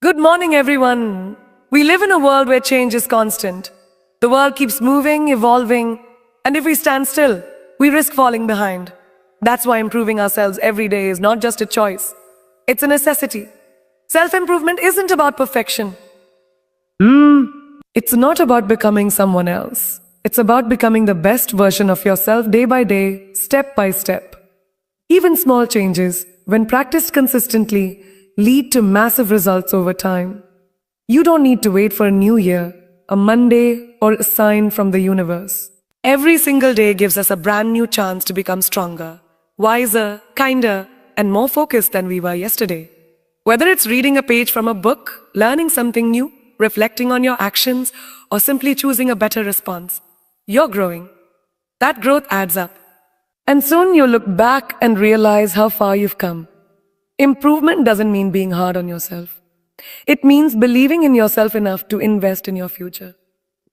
Good morning, everyone. We live in a world where change is constant. The world keeps moving, evolving, and if we stand still, we risk falling behind. That's why improving ourselves every day is not just a choice, it's a necessity. Self-improvement isn't about perfection. It's not about becoming someone else. It's about becoming the best version of yourself day by day, step by step. Even small changes, when practiced consistently, lead to massive results over time. You don't need to wait for a new year, a Monday, or a sign from the universe. Every single day gives us a brand new chance to become stronger, wiser, kinder, and more focused than we were yesterday. Whether it's reading a page from a book, learning something new, reflecting on your actions, or simply choosing a better response, you're growing. That growth adds up. And soon you'll look back and realize how far you've come. Improvement doesn't mean being hard on yourself. It means believing in yourself enough to invest in your future.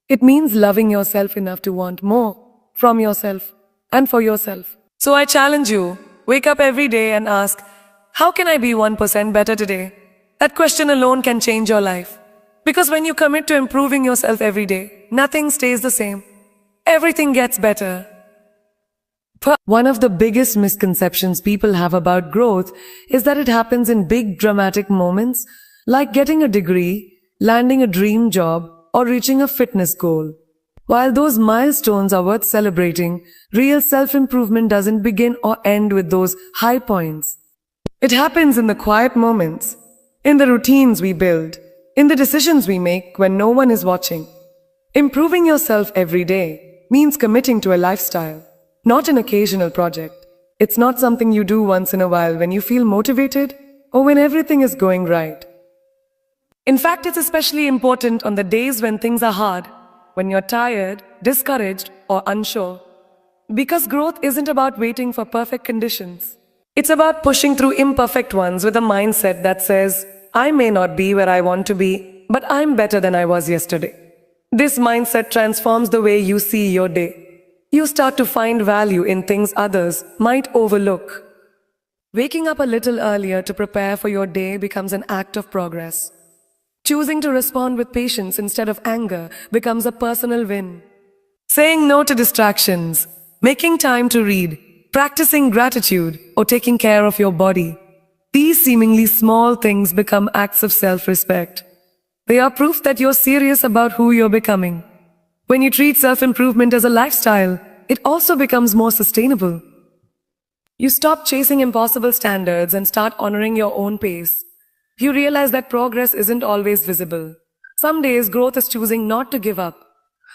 It means loving yourself enough to want more from yourself and for yourself. So I challenge you, wake up every day and ask, how can I be 1% better today? That question alone can change your life. Because when you commit to improving yourself every day, nothing stays the same. Everything gets better. One of the biggest misconceptions people have about growth is that it happens in big dramatic moments like getting a degree, landing a dream job, or reaching a fitness goal. While those milestones are worth celebrating, real self-improvement doesn't begin or end with those high points. It happens in the quiet moments, in the routines we build, in the decisions we make when no one is watching. Improving yourself every day means committing to a lifestyle, not an occasional project. It's not something you do once in a while when you feel motivated or when everything is going right. In fact, it's especially important on the days when things are hard, when you're tired, discouraged, or unsure. Because growth isn't about waiting for perfect conditions. It's about pushing through imperfect ones with a mindset that says, I may not be where I want to be, but I'm better than I was yesterday. This mindset transforms the way you see your day. You start to find value in things others might overlook. Waking up a little earlier to prepare for your day becomes an act of progress. Choosing to respond with patience instead of anger becomes a personal win. Saying no to distractions, making time to read, practicing gratitude, or taking care of your body. These seemingly small things become acts of self-respect. They are proof that you're serious about who you're becoming. When you treat self-improvement as a lifestyle, it also becomes more sustainable. You stop chasing impossible standards and start honoring your own pace. You realize that progress isn't always visible. Some days growth is choosing not to give up.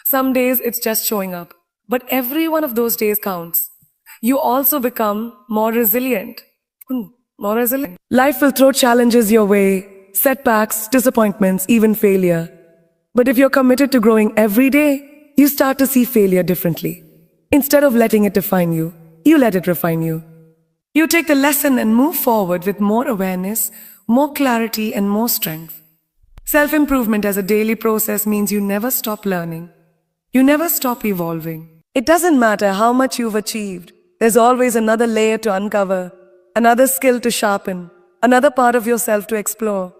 Some days it's just showing up. But every one of those days counts. You also become more resilient. Life will throw challenges your way, setbacks, disappointments, even failure. But if you're committed to growing every day, you start to see failure differently. Instead of letting it define you, you let it refine you. You take the lesson and move forward with more awareness, more clarity, and more strength. Self-improvement as a daily process means you never stop learning. You never stop evolving. It doesn't matter how much you've achieved. There's always another layer to uncover, another skill to sharpen, another part of yourself to explore.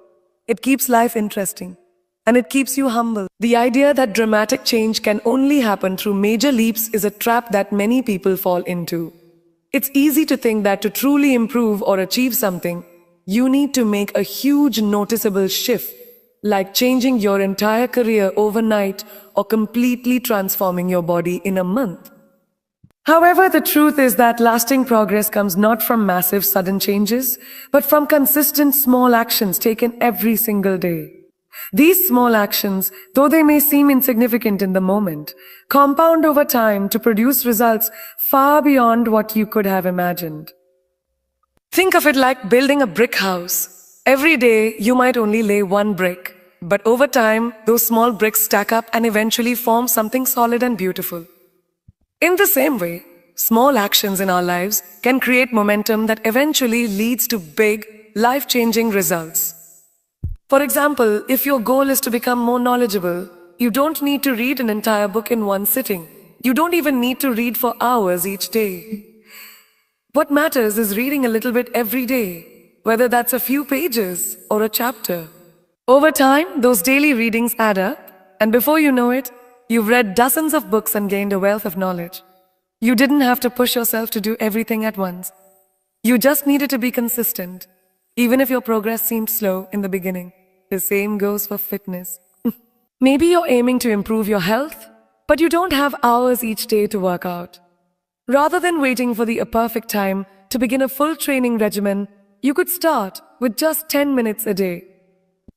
It keeps life interesting. And it keeps you humble. The idea that dramatic change can only happen through major leaps is a trap that many people fall into. It's easy to think that to truly improve or achieve something, you need to make a huge noticeable shift, like changing your entire career overnight or completely transforming your body in a month. However, the truth is that lasting progress comes not from massive sudden changes, but from consistent small actions taken every single day. These small actions, though they may seem insignificant in the moment, compound over time to produce results far beyond what you could have imagined. Think of it like building a brick house. Every day, you might only lay one brick, but over time, those small bricks stack up and eventually form something solid and beautiful. In the same way, small actions in our lives can create momentum that eventually leads to big, life-changing results. For example, if your goal is to become more knowledgeable, you don't need to read an entire book in one sitting. You don't even need to read for hours each day. What matters is reading a little bit every day, whether that's a few pages or a chapter. Over time, those daily readings add up, and before you know it, you've read dozens of books and gained a wealth of knowledge. You didn't have to push yourself to do everything at once. You just needed to be consistent, even if your progress seemed slow in the beginning. The same goes for fitness. Maybe you're aiming to improve your health, but you don't have hours each day to work out. Rather than waiting for the perfect time to begin a full training regimen, you could start with just 10 minutes a day.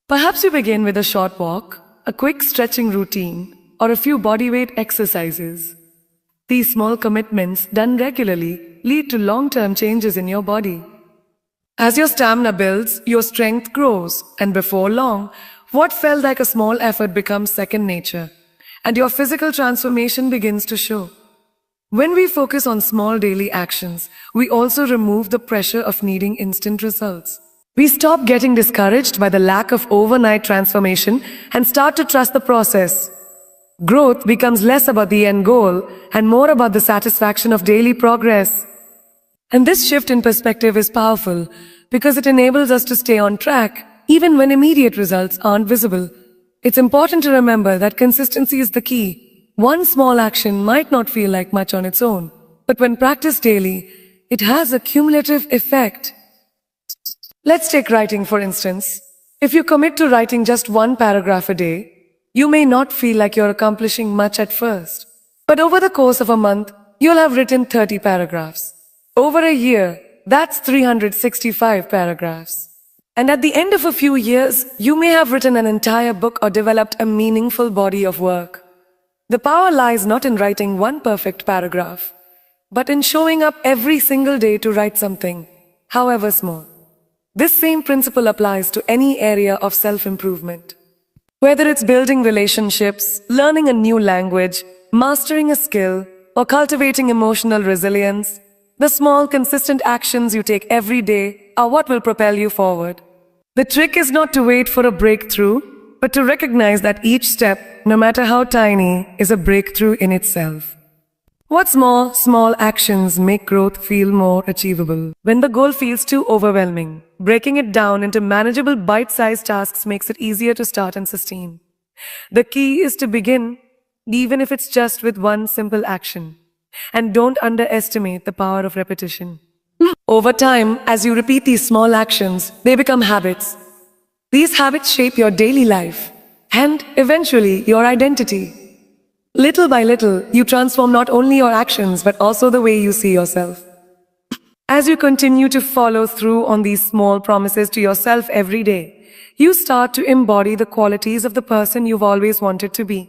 Perhaps you begin with a short walk, a quick stretching routine, or a few bodyweight exercises. These small commitments done regularly lead to long-term changes in your body. As your stamina builds, your strength grows, and before long, what felt like a small effort becomes second nature, and your physical transformation begins to show. When we focus on small daily actions, we also remove the pressure of needing instant results. We stop getting discouraged by the lack of overnight transformation and start to trust the process. Growth becomes less about the end goal and more about the satisfaction of daily progress. And this shift in perspective is powerful because it enables us to stay on track even when immediate results aren't visible. It's important to remember that consistency is the key. One small action might not feel like much on its own, but when practiced daily, it has a cumulative effect. Let's take writing for instance. If you commit to writing just one paragraph a day, you may not feel like you're accomplishing much at first. But over the course of a month, you'll have written 30 paragraphs. Over a year, that's 365 paragraphs. And at the end of a few years, you may have written an entire book or developed a meaningful body of work. The power lies not in writing one perfect paragraph, but in showing up every single day to write something, however small. This same principle applies to any area of self-improvement. Whether it's building relationships, learning a new language, mastering a skill, or cultivating emotional resilience, the small, consistent actions you take every day are what will propel you forward. The trick is not to wait for a breakthrough, but to recognize that each step, no matter how tiny, is a breakthrough in itself. What's more, small actions make growth feel more achievable. When the goal feels too overwhelming, breaking it down into manageable bite-sized tasks makes it easier to start and sustain. The key is to begin, even if it's just with one simple action. And don't underestimate the power of repetition. Over time, as you repeat these small actions, they become habits. These habits shape your daily life and, eventually, your identity. Little by little, you transform not only your actions but also the way you see yourself. As you continue to follow through on these small promises to yourself every day, you start to embody the qualities of the person you've always wanted to be.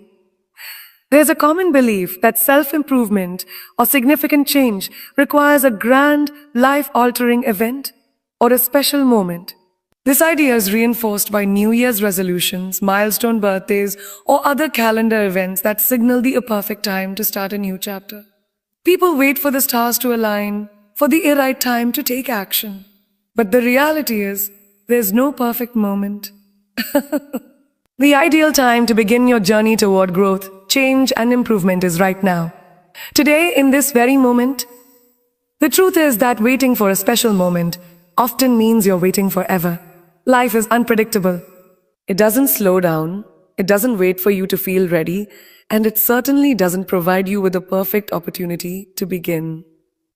There's a common belief that self-improvement or significant change requires a grand, life-altering event or a special moment. This idea is reinforced by New Year's resolutions, milestone birthdays, or other calendar events that signal the perfect time to start a new chapter. People wait for the stars to align, for the right time to take action. But the reality is, there's no perfect moment. The ideal time to begin your journey toward growth, change, and improvement is right now. Today, in this very moment. The truth is that waiting for a special moment often means you're waiting forever. Life is unpredictable. It doesn't slow down, it doesn't wait for you to feel ready, and it certainly doesn't provide you with a perfect opportunity to begin.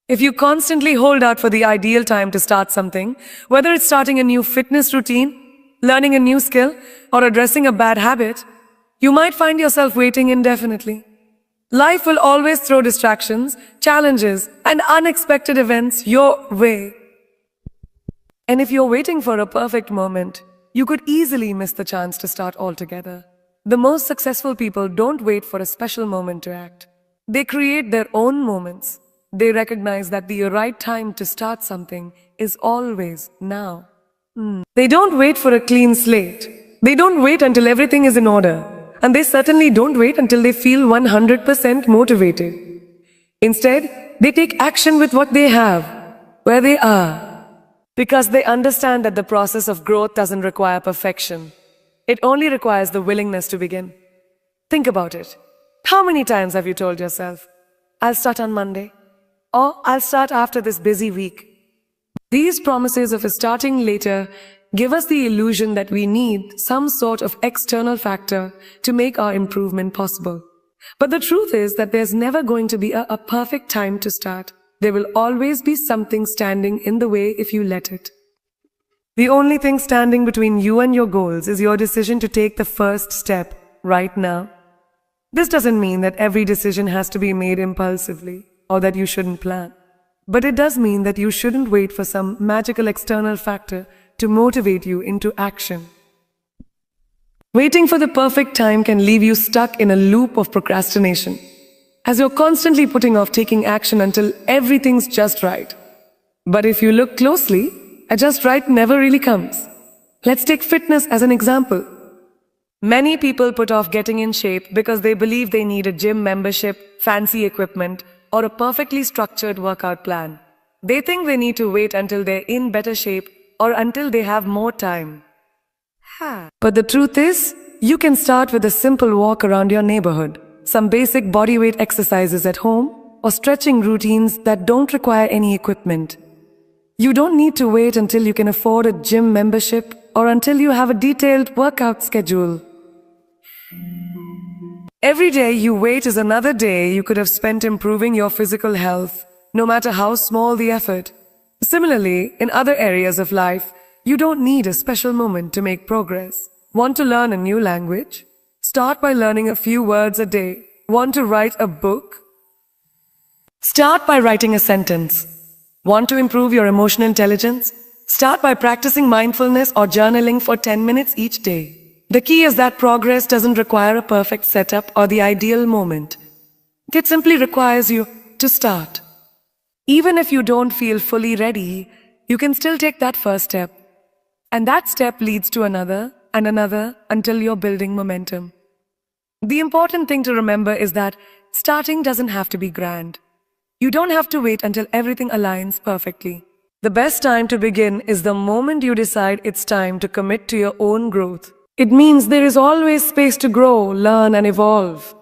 If you constantly hold out for the ideal time to start something, whether it's starting a new fitness routine, learning a new skill, or addressing a bad habit, you might find yourself waiting indefinitely. Life will always throw distractions, challenges, and unexpected events your way. And if you're waiting for a perfect moment, you could easily miss the chance to start altogether. The most successful people don't wait for a special moment to act. They create their own moments. They recognize that the right time to start something is always now. They don't wait for a clean slate. They don't wait until everything is in order. And they certainly don't wait until they feel 100% motivated. Instead, they take action with what they have, where they are. Because they understand that the process of growth doesn't require perfection. It only requires the willingness to begin. Think about it. How many times have you told yourself, I'll start on Monday, or I'll start after this busy week? These promises of starting later give us the illusion that we need some sort of external factor to make our improvement possible. But the truth is that there's never going to be a perfect time to start. There will always be something standing in the way if you let it. The only thing standing between you and your goals is your decision to take the first step right now. This doesn't mean that every decision has to be made impulsively or that you shouldn't plan. But it does mean that you shouldn't wait for some magical external factor to motivate you into action. Waiting for the perfect time can leave you stuck in a loop of procrastination, as you're constantly putting off taking action until everything's just right. But if you look closely, a just right never really comes. Let's take fitness as an example. Many people put off getting in shape because they believe they need a gym membership, fancy equipment, or a perfectly structured workout plan. They think they need to wait until they're in better shape or until they have more time. But the truth is, you can start with a simple walk around your neighborhood, some basic bodyweight exercises at home, or stretching routines that don't require any equipment. You don't need to wait until you can afford a gym membership or until you have a detailed workout schedule. Every day you wait is another day you could have spent improving your physical health, no matter how small the effort. Similarly, in other areas of life, you don't need a special moment to make progress. Want to learn a new language? Start by learning a few words a day. Want to write a book? Start by writing a sentence. Want to improve your emotional intelligence? Start by practicing mindfulness or journaling for 10 minutes each day. The key is that progress doesn't require a perfect setup or the ideal moment. It simply requires you to start. Even if you don't feel fully ready, you can still take that first step. And that step leads to another and another until you're building momentum. The important thing to remember is that starting doesn't have to be grand. You don't have to wait until everything aligns perfectly. The best time to begin is the moment you decide it's time to commit to your own growth. It means there is always space to grow, learn, and evolve.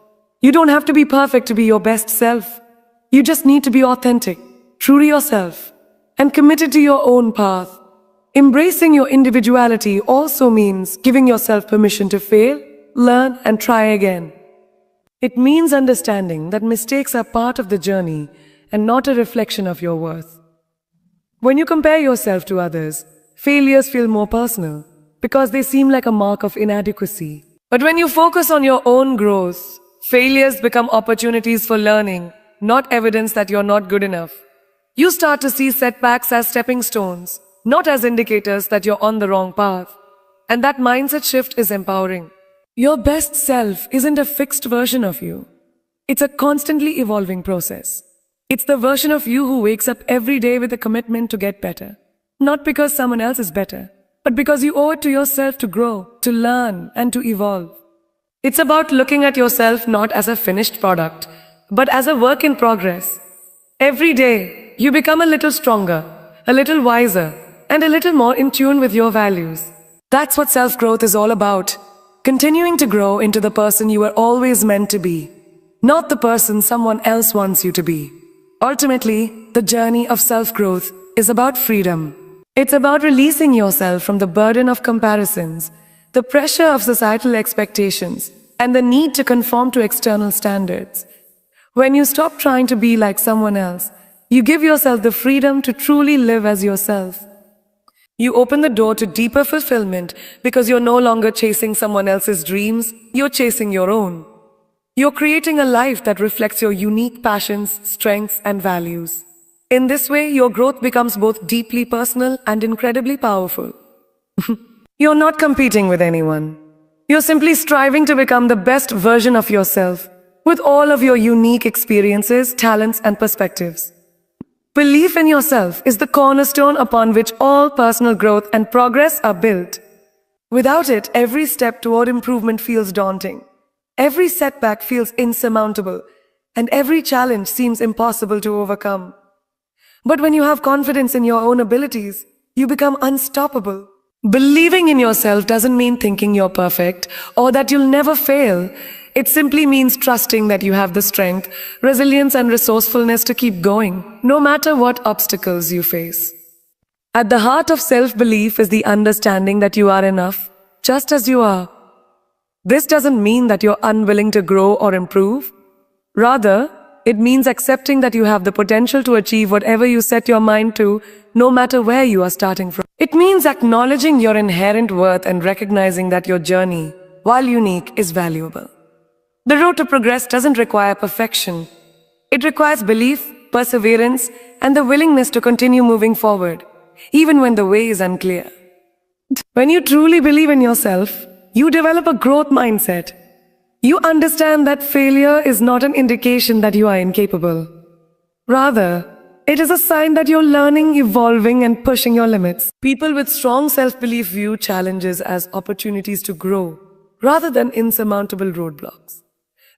You don't have to be perfect to be your best self. You just need to be authentic, true to yourself, and committed to your own path. Embracing your individuality also means giving yourself permission to fail, learn, and try again. It means understanding that mistakes are part of the journey and not a reflection of your worth. When you compare yourself to others, failures feel more personal because they seem like a mark of inadequacy. But when you focus on your own growth, failures become opportunities for learning, not evidence that you're not good enough. You start to see setbacks as stepping stones, not as indicators that you're on the wrong path. And that mindset shift is empowering. Your best self isn't a fixed version of you. It's a constantly evolving process. It's the version of you who wakes up every day with a commitment to get better. Not because someone else is better, but because you owe it to yourself to grow, to learn, and to evolve. It's about looking at yourself not as a finished product, but as a work in progress. Every day, you become a little stronger, a little wiser, and a little more in tune with your values. That's what self-growth is all about. Continuing to grow into the person you were always meant to be, not the person someone else wants you to be. Ultimately, the journey of self-growth is about freedom. It's about releasing yourself from the burden of comparisons, the pressure of societal expectations, and the need to conform to external standards. When you stop trying to be like someone else, you give yourself the freedom to truly live as yourself. You open the door to deeper fulfillment because you're no longer chasing someone else's dreams, you're chasing your own. You're creating a life that reflects your unique passions, strengths, and values. In this way, your growth becomes both deeply personal and incredibly powerful. You're not competing with anyone. You're simply striving to become the best version of yourself, with all of your unique experiences, talents, and perspectives. Belief in yourself is the cornerstone upon which all personal growth and progress are built. Without it, every step toward improvement feels daunting. Every setback feels insurmountable, and every challenge seems impossible to overcome. But when you have confidence in your own abilities, you become unstoppable. Believing in yourself doesn't mean thinking you're perfect or that you'll never fail. It simply means trusting that you have the strength, resilience, and resourcefulness to keep going, no matter what obstacles you face. At the heart of self-belief is the understanding that you are enough, just as you are. This doesn't mean that you're unwilling to grow or improve. Rather, it means accepting that you have the potential to achieve whatever you set your mind to, no matter where you are starting from. It means acknowledging your inherent worth and recognizing that your journey, while unique, is valuable. The road to progress doesn't require perfection. It requires belief, perseverance, and the willingness to continue moving forward, even when the way is unclear. When you truly believe in yourself, you develop a growth mindset. You understand that failure is not an indication that you are incapable. Rather, it is a sign that you're learning, evolving, and pushing your limits. People with strong self-belief view challenges as opportunities to grow, rather than insurmountable roadblocks.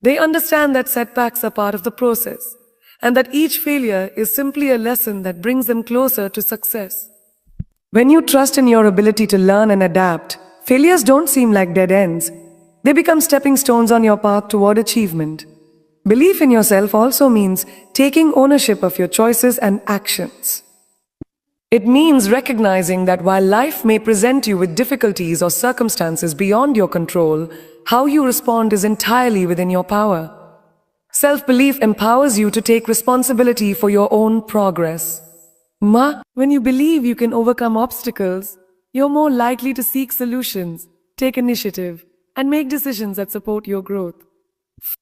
They understand that setbacks are part of the process, and that each failure is simply a lesson that brings them closer to success. When you trust in your ability to learn and adapt, failures don't seem like dead ends. They become stepping stones on your path toward achievement. Belief in yourself also means taking ownership of your choices and actions. It means recognizing that while life may present you with difficulties or circumstances beyond your control, how you respond is entirely within your power. Self-belief empowers you to take responsibility for your own progress. When you believe you can overcome obstacles, you're more likely to seek solutions, take initiative, and make decisions that support your growth.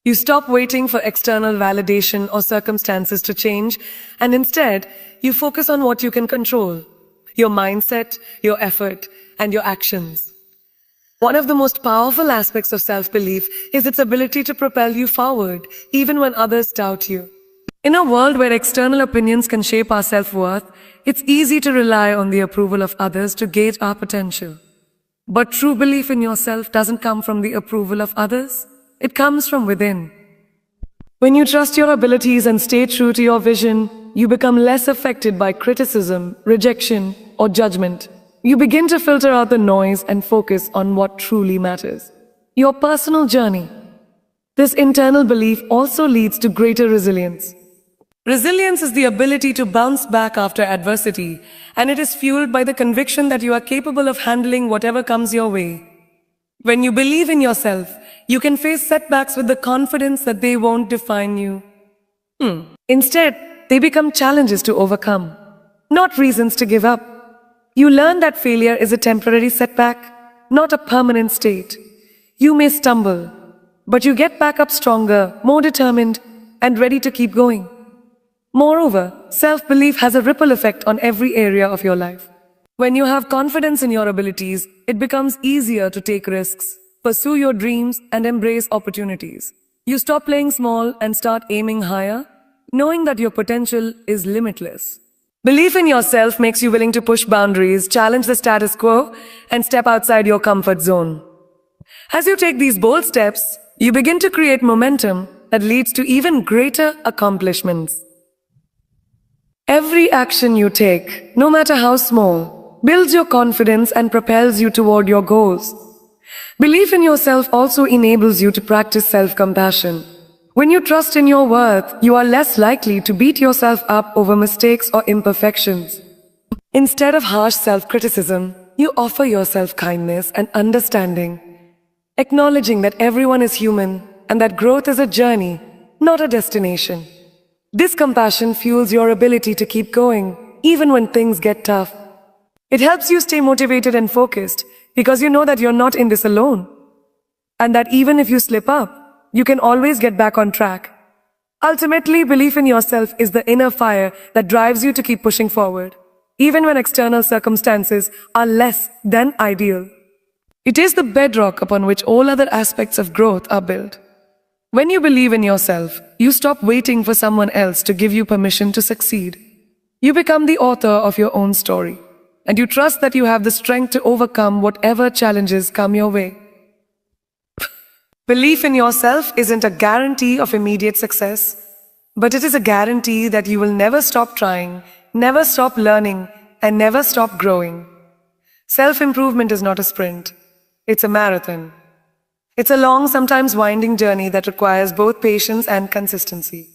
You stop waiting for external validation or circumstances to change, and instead, you focus on what you can control: your mindset, your effort, and your actions. One of the most powerful aspects of self-belief is its ability to propel you forward, even when others doubt you. In a world where external opinions can shape our self-worth, it's easy to rely on the approval of others to gauge our potential. But true belief in yourself doesn't come from the approval of others. It comes from within. When you trust your abilities and stay true to your vision, you become less affected by criticism, rejection, or judgment. You begin to filter out the noise and focus on what truly matters: your personal journey. This internal belief also leads to greater resilience. Resilience is the ability to bounce back after adversity, and it is fueled by the conviction that you are capable of handling whatever comes your way. When you believe in yourself, you can face setbacks with the confidence that they won't define you. Instead, they become challenges to overcome, not reasons to give up. You learn that failure is a temporary setback, not a permanent state. You may stumble, but you get back up stronger, more determined, and ready to keep going. Moreover, self-belief has a ripple effect on every area of your life. When you have confidence in your abilities, it becomes easier to take risks, pursue your dreams, and embrace opportunities. You stop playing small and start aiming higher, knowing that your potential is limitless. Belief in yourself makes you willing to push boundaries, challenge the status quo, and step outside your comfort zone. As you take these bold steps, you begin to create momentum that leads to even greater accomplishments. Every action you take, no matter how small, builds your confidence and propels you toward your goals. Belief in yourself also enables you to practice self-compassion. When you trust in your worth, you are less likely to beat yourself up over mistakes or imperfections. Instead of harsh self-criticism, you offer yourself kindness and understanding, acknowledging that everyone is human and that growth is a journey, not a destination. This compassion fuels your ability to keep going, even when things get tough. It helps you stay motivated and focused, because you know that you're not in this alone, and that even if you slip up, you can always get back on track. Ultimately, belief in yourself is the inner fire that drives you to keep pushing forward, even when external circumstances are less than ideal. It is the bedrock upon which all other aspects of growth are built. When you believe in yourself, you stop waiting for someone else to give you permission to succeed. You become the author of your own story, and you trust that you have the strength to overcome whatever challenges come your way. Belief in yourself isn't a guarantee of immediate success, but it is a guarantee that you will never stop trying, never stop learning, and never stop growing. Self-improvement is not a sprint, it's a marathon. It's a long, sometimes winding journey that requires both patience and consistency.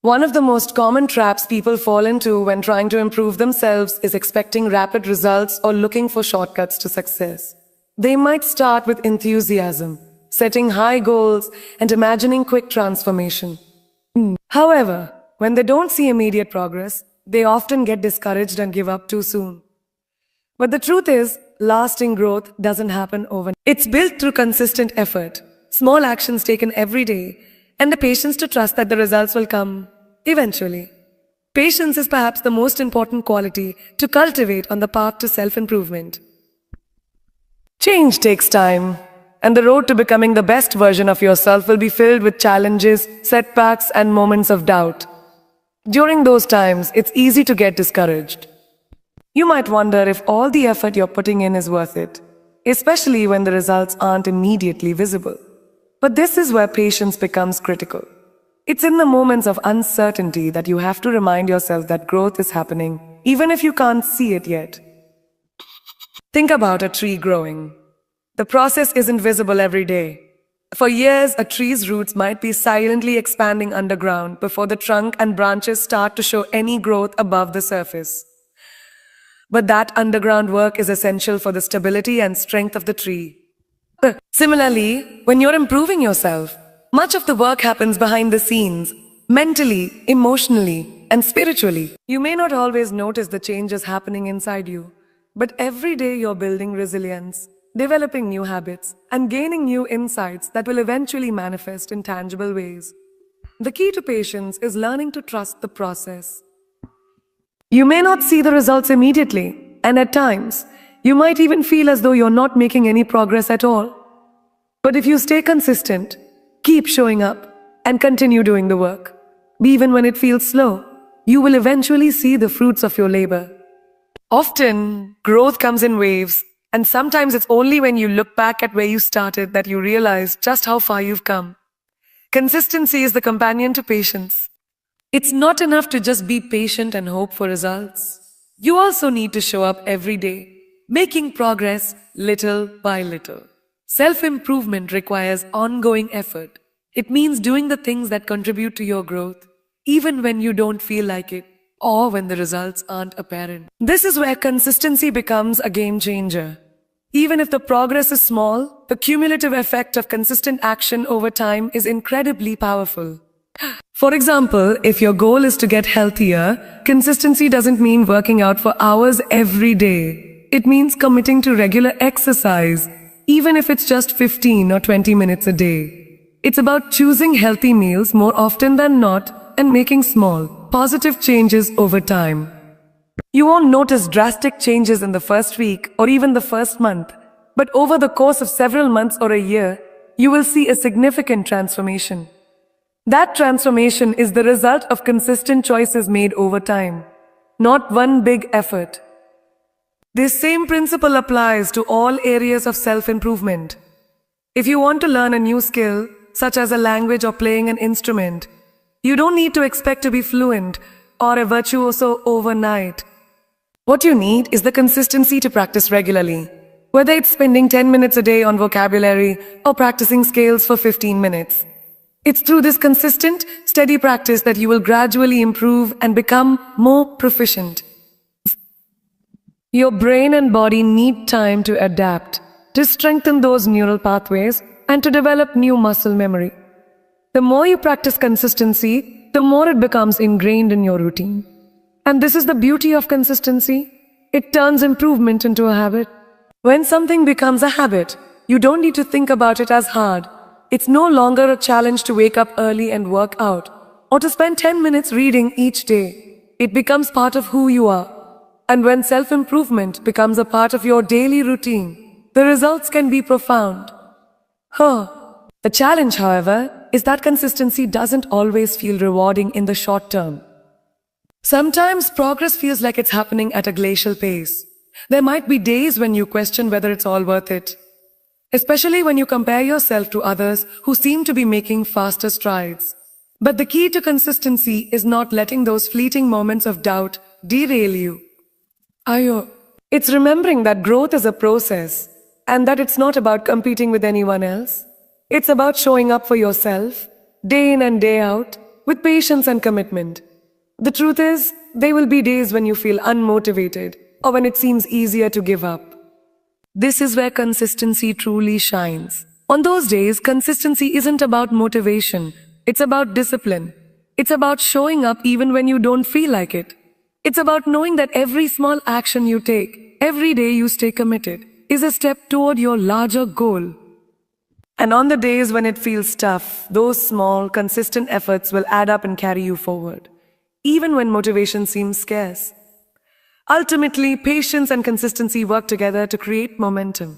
One of the most common traps people fall into when trying to improve themselves is expecting rapid results or looking for shortcuts to success. They might start with enthusiasm, setting high goals, and imagining quick transformation. However, when they don't see immediate progress, they often get discouraged and give up too soon. But the truth is, lasting growth doesn't happen overnight. It's built through consistent effort, small actions taken every day, and the patience to trust that the results will come eventually. Patience is perhaps the most important quality to cultivate on the path to self-improvement. Change takes time, and the road to becoming the best version of yourself will be filled with challenges, setbacks, and moments of doubt. During those times, it's easy to get discouraged. You might wonder if all the effort you're putting in is worth it, especially when the results aren't immediately visible. But this is where patience becomes critical. It's in the moments of uncertainty that you have to remind yourself that growth is happening, even if you can't see it yet. Think about a tree growing. The process isn't visible every day. For years, a tree's roots might be silently expanding underground before the trunk and branches start to show any growth above the surface. But that underground work is essential for the stability and strength of the tree. Similarly, when you're improving yourself, much of the work happens behind the scenes, mentally, emotionally, and spiritually. You may not always notice the changes happening inside you, but every day you're building resilience, developing new habits, and gaining new insights that will eventually manifest in tangible ways. The key to patience is learning to trust the process. You may not see the results immediately, and at times, you might even feel as though you're not making any progress at all. But if you stay consistent, keep showing up, and continue doing the work, even when it feels slow, you will eventually see the fruits of your labor. Often, growth comes in waves, and sometimes it's only when you look back at where you started that you realize just how far you've come. Consistency is the companion to patience. It's not enough to just be patient and hope for results. You also need to show up every day, making progress little by little. Self-improvement requires ongoing effort. It means doing the things that contribute to your growth, even when you don't feel like it, or when the results aren't apparent. This is where consistency becomes a game changer. Even if the progress is small, the cumulative effect of consistent action over time is incredibly powerful. For example, if your goal is to get healthier, consistency doesn't mean working out for hours every day. It means committing to regular exercise, even if it's just 15 or 20 minutes a day. It's about choosing healthy meals more often than not and making small, positive changes over time. You won't notice drastic changes in the first week or even the first month, but over the course of several months or a year, you will see a significant transformation. That transformation is the result of consistent choices made over time, not one big effort. This same principle applies to all areas of self-improvement. If you want to learn a new skill, such as a language or playing an instrument, you don't need to expect to be fluent or a virtuoso overnight. What you need is the consistency to practice regularly, whether it's spending 10 minutes a day on vocabulary or practicing scales for 15 minutes. It's through this consistent, steady practice that you will gradually improve and become more proficient. Your brain and body need time to adapt, to strengthen those neural pathways, and to develop new muscle memory. The more you practice consistency, the more it becomes ingrained in your routine. And this is the beauty of consistency. It turns improvement into a habit. When something becomes a habit, you don't need to think about it as hard. It's no longer a challenge to wake up early and work out, or to spend 10 minutes reading each day. It becomes part of who you are. And when self-improvement becomes a part of your daily routine, the results can be profound. The challenge, however, is that consistency doesn't always feel rewarding in the short term. Sometimes progress feels like it's happening at a glacial pace. There might be days when you question whether it's all worth it, especially when you compare yourself to others who seem to be making faster strides. But the key to consistency is not letting those fleeting moments of doubt derail you. It's remembering that growth is a process and that it's not about competing with anyone else. It's about showing up for yourself, day in and day out, with patience and commitment. The truth is, there will be days when you feel unmotivated or when it seems easier to give up. This is where consistency truly shines. On those days, consistency isn't about motivation, it's about discipline. It's about showing up even when you don't feel like it. It's about knowing that every small action you take, every day you stay committed, is a step toward your larger goal. And on the days when it feels tough, those small, consistent efforts will add up and carry you forward, even when motivation seems scarce. Ultimately, patience and consistency work together to create momentum.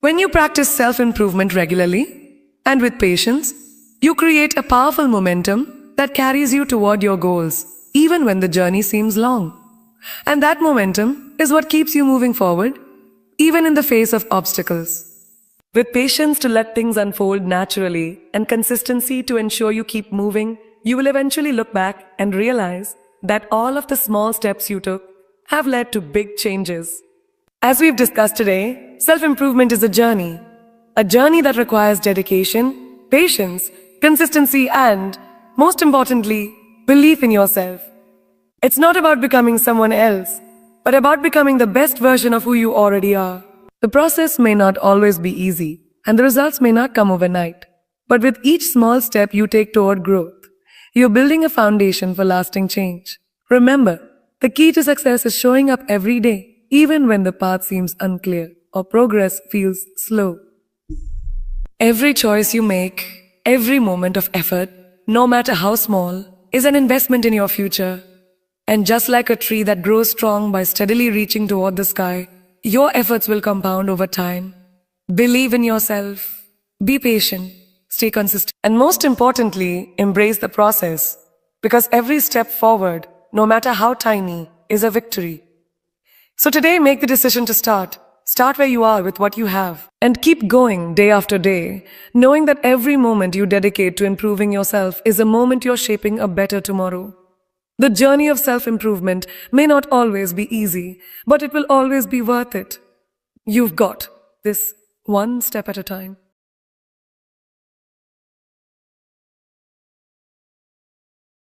When you practice self-improvement regularly and with patience, you create a powerful momentum that carries you toward your goals, even when the journey seems long. And that momentum is what keeps you moving forward, even in the face of obstacles. With patience to let things unfold naturally and consistency to ensure you keep moving, you will eventually look back and realize that all of the small steps you took have led to big changes. As we've discussed today, self-improvement is a journey that requires dedication, patience, consistency, and, most importantly, belief in yourself. It's not about becoming someone else, but about becoming the best version of who you already are. The process may not always be easy, and the results may not come overnight. But with each small step you take toward growth, you're building a foundation for lasting change. Remember, the key to success is showing up every day, even when the path seems unclear or progress feels slow. Every choice you make, every moment of effort, no matter how small, is an investment in your future. And just like a tree that grows strong by steadily reaching toward the sky, your efforts will compound over time. Believe in yourself, be patient, stay consistent, and most importantly, embrace the process. Because every step forward, no matter how tiny, is a victory. So today, make the decision to start. Start where you are with what you have. And keep going day after day, knowing that every moment you dedicate to improving yourself is a moment you're shaping a better tomorrow. The journey of self-improvement may not always be easy, but it will always be worth it. You've got this, one step at a time.